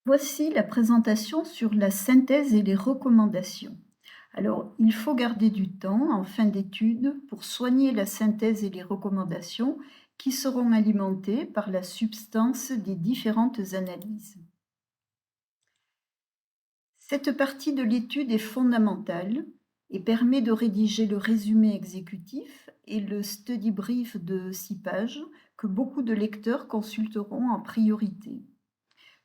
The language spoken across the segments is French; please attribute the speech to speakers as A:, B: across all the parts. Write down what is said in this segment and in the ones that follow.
A: Voici la présentation sur la synthèse et les recommandations. Alors, il faut garder du temps en fin d'étude pour soigner la synthèse et les recommandations qui seront alimentées par la substance des différentes analyses. Cette partie de l'étude est fondamentale et permet de rédiger le résumé exécutif et le study brief de 6 pages que beaucoup de lecteurs consulteront en priorité.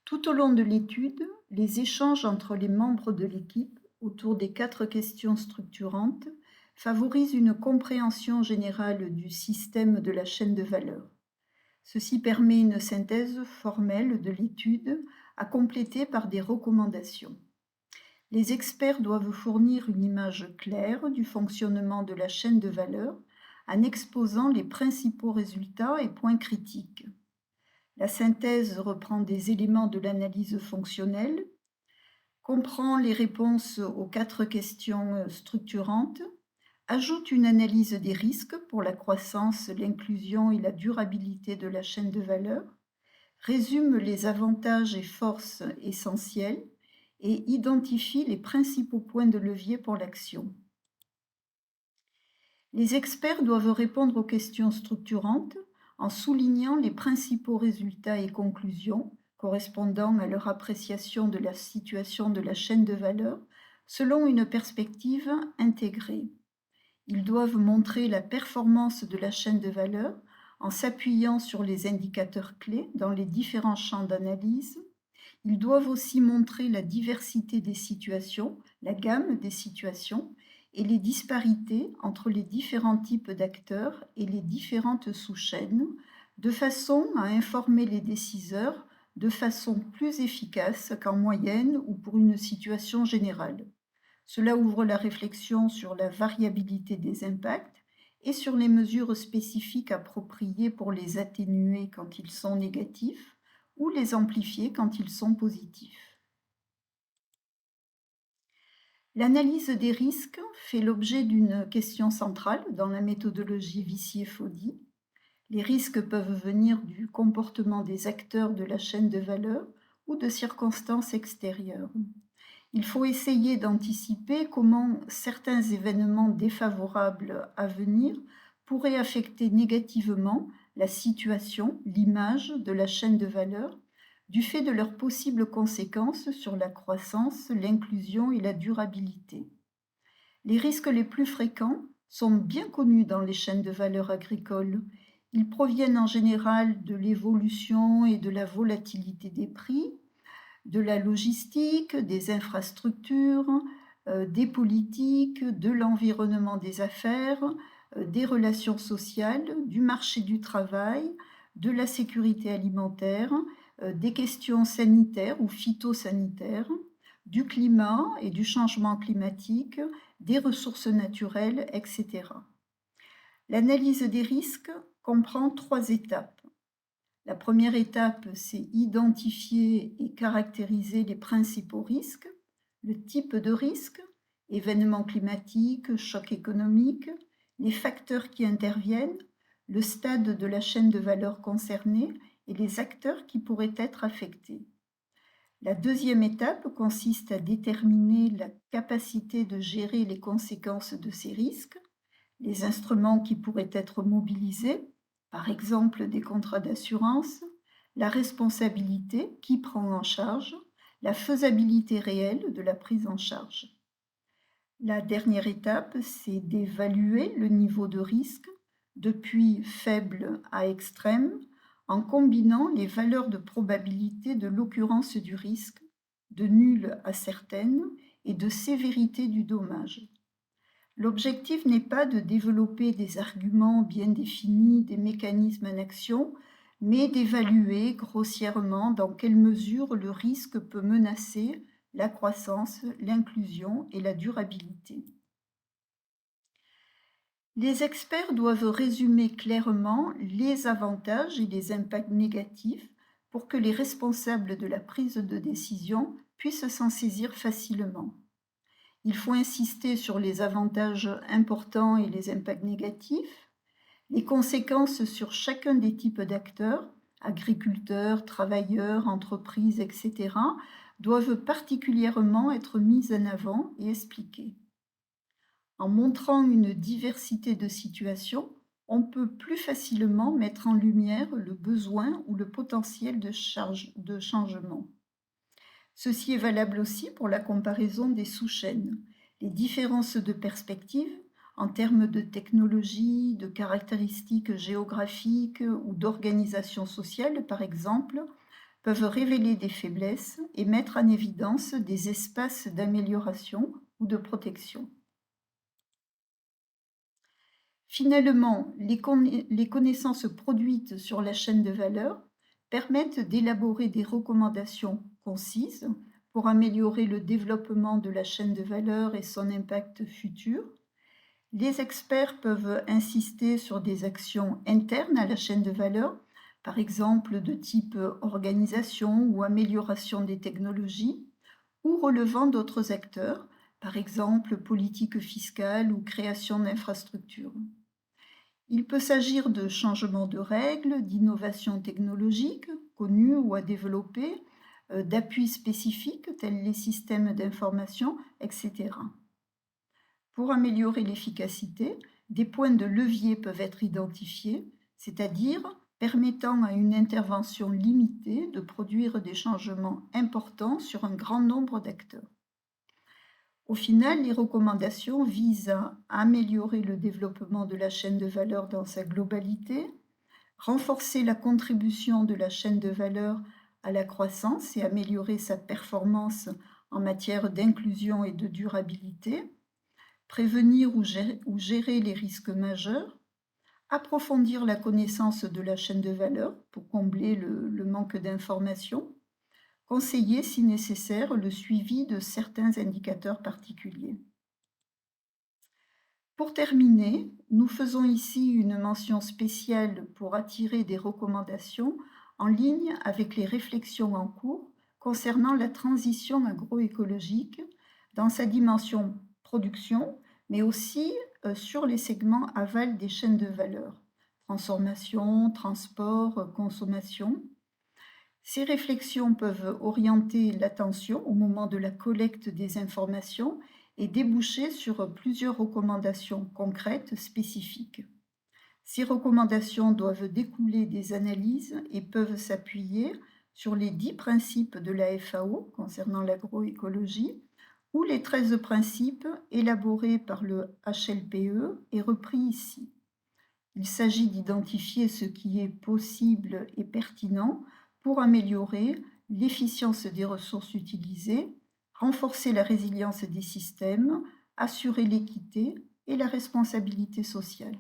A: Tout au long de l'étude, les échanges entre les membres de l'équipe autour des 4 questions structurantes favorisent une compréhension générale du système de la chaîne de valeur. Ceci permet une synthèse formelle de l'étude à compléter par des recommandations. Les experts doivent fournir une image claire du fonctionnement de la chaîne de valeur en exposant les principaux résultats et points critiques. La synthèse reprend des éléments de l'analyse fonctionnelle, comprend les réponses aux 4 questions structurantes, ajoute une analyse des risques pour la croissance, l'inclusion et la durabilité de la chaîne de valeur, résume les avantages et forces essentielles et identifie les principaux points de levier pour l'action. Les experts doivent répondre aux questions structurantes en soulignant les principaux résultats et conclusions correspondant à leur appréciation de la situation de la chaîne de valeur selon une perspective intégrée. Ils doivent montrer la performance de la chaîne de valeur en s'appuyant sur les indicateurs clés dans les différents champs d'analyse. Ils doivent aussi montrer la diversité des situations, la gamme des situations et les disparités entre les différents types d'acteurs et les différentes sous-chaînes, de façon à informer les décideurs de façon plus efficace qu'en moyenne ou pour une situation générale. Cela ouvre la réflexion sur la variabilité des impacts et sur les mesures spécifiques appropriées pour les atténuer quand ils sont négatifs ou les amplifier quand ils sont positifs. L'analyse des risques fait l'objet d'une question centrale dans la méthodologie Vissier-Faudy. Les risques peuvent venir du comportement des acteurs de la chaîne de valeur ou de circonstances extérieures. Il faut essayer d'anticiper comment certains événements défavorables à venir pourraient affecter négativement la situation, l'image de la chaîne de valeur, du fait de leurs possibles conséquences sur la croissance, l'inclusion et la durabilité. Les risques les plus fréquents sont bien connus dans les chaînes de valeur agricoles. Ils proviennent en général de l'évolution et de la volatilité des prix, de la logistique, des infrastructures, des politiques, de l'environnement des affaires, des relations sociales, du marché du travail, de la sécurité alimentaire, des questions sanitaires ou phytosanitaires, du climat et du changement climatique, des ressources naturelles, etc. L'analyse des risques comprend 3 étapes. La première étape, c'est identifier et caractériser les principaux risques, le type de risque, événements climatiques, chocs économiques, les facteurs qui interviennent, le stade de la chaîne de valeur concernée et les acteurs qui pourraient être affectés. La deuxième étape consiste à déterminer la capacité de gérer les conséquences de ces risques, les instruments qui pourraient être mobilisés, par exemple des contrats d'assurance, la responsabilité qui prend en charge, la faisabilité réelle de la prise en charge. La dernière étape, c'est d'évaluer le niveau de risque depuis faible à extrême en combinant les valeurs de probabilité de l'occurrence du risque, de nulle à certaine et de sévérité du dommage. L'objectif n'est pas de développer des arguments bien définis, des mécanismes en action, mais d'évaluer grossièrement dans quelle mesure le risque peut menacer la croissance, l'inclusion et la durabilité. Les experts doivent résumer clairement les avantages et les impacts négatifs pour que les responsables de la prise de décision puissent s'en saisir facilement. Il faut insister sur les avantages importants et les impacts négatifs, les conséquences sur chacun des types d'acteurs, agriculteurs, travailleurs, entreprises, etc., doivent particulièrement être mises en avant et expliquées. En montrant une diversité de situations, on peut plus facilement mettre en lumière le besoin ou le potentiel de changement. Ceci est valable aussi pour la comparaison des sous-chaînes. Les différences de perspective en termes de technologie, de caractéristiques géographiques ou d'organisation sociale, par exemple, peuvent révéler des faiblesses et mettre en évidence des espaces d'amélioration ou de protection. Finalement, les connaissances produites sur la chaîne de valeur permettent d'élaborer des recommandations concises pour améliorer le développement de la chaîne de valeur et son impact futur. Les experts peuvent insister sur des actions internes à la chaîne de valeur, par exemple de type organisation ou amélioration des technologies, ou relevant d'autres acteurs, par exemple politique fiscale ou création d'infrastructures. Il peut s'agir de changements de règles, d'innovations technologiques connues ou à développer, d'appuis spécifiques tels les systèmes d'information, etc. Pour améliorer l'efficacité, des points de levier peuvent être identifiés, c'est-à-dire permettant à une intervention limitée de produire des changements importants sur un grand nombre d'acteurs. Au final, les recommandations visent à améliorer le développement de la chaîne de valeur dans sa globalité, renforcer la contribution de la chaîne de valeur à la croissance et améliorer sa performance en matière d'inclusion et de durabilité, prévenir ou gérer les risques majeurs, approfondir la connaissance de la chaîne de valeur pour combler le manque d'informations, conseiller si nécessaire le suivi de certains indicateurs particuliers. Pour terminer, nous faisons ici une mention spéciale pour attirer des recommandations en ligne avec les réflexions en cours concernant la transition agroécologique dans sa dimension production, mais aussi sur les segments aval des chaînes de valeur, transformation, transport, consommation. Ces réflexions peuvent orienter l'attention au moment de la collecte des informations et déboucher sur plusieurs recommandations concrètes spécifiques. Ces recommandations doivent découler des analyses et peuvent s'appuyer sur les 10 principes de la FAO concernant l'agroécologie ou les 13 principes élaborés par le HLPE et repris ici. Il s'agit d'identifier ce qui est possible et pertinent pour améliorer l'efficience des ressources utilisées, renforcer la résilience des systèmes, assurer l'équité et la responsabilité sociale.